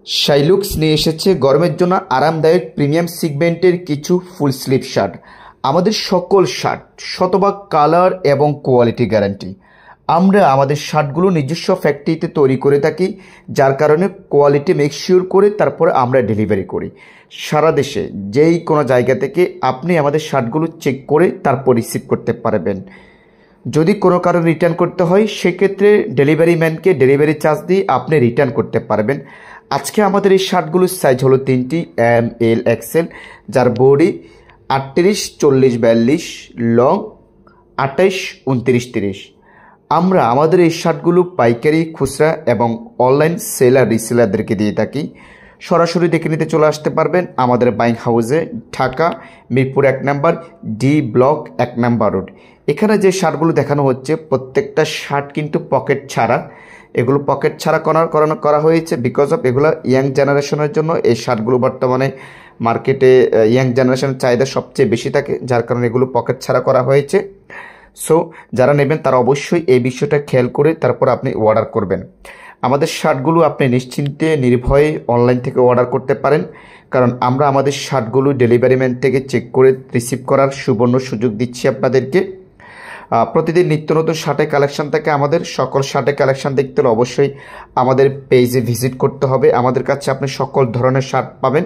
শাইলুক্স নিয়ে এসেছে গরমের জন্য আরামদায়ক প্রিমিয়াম সিগমেন্টের কিছু ফুল স্লিভ শার্ট। আমাদের সকল শার্ট শতভাগ কালার এবং কোয়ালিটি গ্যারান্টি। আমরা আমাদের শার্টগুলো নিজস্ব ফ্যাক্টরিতে তৈরি করে থাকি, যার কারণে কোয়ালিটি মেকশিওর করে তারপরে আমরা ডেলিভারি করি। সারা দেশে যেই কোনো জায়গা থেকে আপনি আমাদের শার্টগুলো চেক করে তারপর রিসিভ করতে পারবেন। যদি কোনো কারণে রিটার্ন করতে হয় সেক্ষেত্রে ডেলিভারি ম্যানকে ডেলিভারি চার্জ দিয়ে আপনি রিটার্ন করতে পারবেন। আজকে আমাদের এই শার্টগুলোর সাইজ হলো 3টি, এম, এল, এক্সেল, যার বডি 38, 40, 42, লং 28, 29, 30। আমরা আমাদের এই শার্টগুলো পাইকারি, খুচরা এবং অনলাইন সেলার রিসেলারদেরকে দিয়ে থাকি। সরাসরি দেখে নিতে চলে আসতে পারবেন আমাদের বাইং হাউসে, ঢাকা মিরপুর 1 নম্বর, ডি ব্লক 1 নম্বর রোড। এখানে যে শার্টগুলো দেখানো হচ্ছে প্রত্যেকটা শার্ট কিন্তু পকেট ছাড়া। এগুলো পকেট ছাড়া করা হয়েছে বিকজ অফ এগুলো ইয়াং জেনারেশনের জন্য। এই শার্টগুলো বর্তমানে মার্কেটে ইয়াং জেনারেশনের চাহিদা সবচেয়ে বেশি থাকে, যার কারণে এগুলো পকেট ছাড়া করা হয়েছে। সো যারা নেবেন তারা অবশ্যই এই বিষয়টা খেয়াল করে তারপর আপনি অর্ডার করবেন। আমাদের শার্টগুলো আপনি নিশ্চিন্তে নির্ভয়ে অনলাইন থেকে অর্ডার করতে পারেন, কারণ আমরা আমাদের শার্টগুলো ডেলিভারি ম্যান থেকে চেক করে রিসিভ করার সুবর্ণ সুযোগ দিচ্ছি আপনাদেরকে। প্রতিদিন নিত্য নতুন শার্টের কালেকশান থাকে। আমাদের সকল শার্টের কালেকশান দেখতে হলে অবশ্যই আমাদের পেজে ভিজিট করতে হবে। আমাদের কাছে আপনি সকল ধরনের শার্ট পাবেন।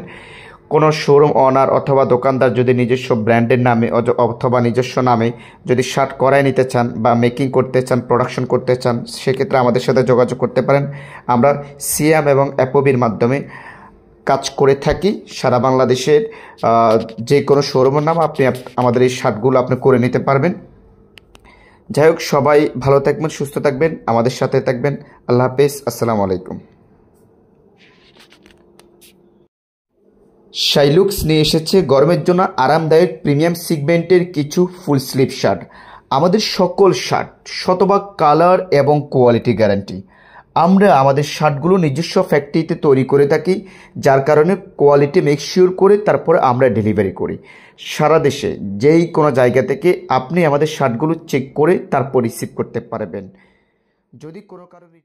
কোনো শোরুম ওনার অথবা দোকানদার যদি নিজস্ব ব্র্যান্ডের নামে অথবা নিজস্ব নামে যদি শার্ট করায় নিতে চান বা মেকিং করতে চান, প্রোডাকশন করতে চান, সেক্ষেত্রে আমাদের সাথে যোগাযোগ করতে পারেন। আমরা সিয়াম এবং অ্যাপোবির মাধ্যমে কাজ করে থাকি। সারা বাংলাদেশের যে কোনো শোরুমের নাম আপনি আমাদের এই শার্টগুলো আপনি করে নিতে পারবেন। যাই হোক, সবাই ভালো থাকবেন, সুস্থ থাকবেন, আমাদের সাথে থাকবেন। আল্লাহ হাফেজ, আসসালামু আলাইকুম। শাইলুক্স নিয়ে এসেছে গরমের জন্য আরামদায়ক প্রিমিয়াম সিগমেন্টের কিছু ফুল স্লিভ শার্ট। আমাদের সকল শার্ট শতভাগ কালার এবং কোয়ালিটি গ্যারান্টি। আমরা আমাদের শার্টগুলো নিজস্ব ফ্যাক্টরিতে তৈরি করে থাকি, যার কারণে কোয়ালিটি মেকশিওর করে তারপরে আমরা ডেলিভারি করি। সারা দেশে যেই কোনো জায়গা থেকে আপনি আমাদের শার্টগুলো চেক করে তারপর রিসিভ করতে পারবেন। যদি কোনো কারণে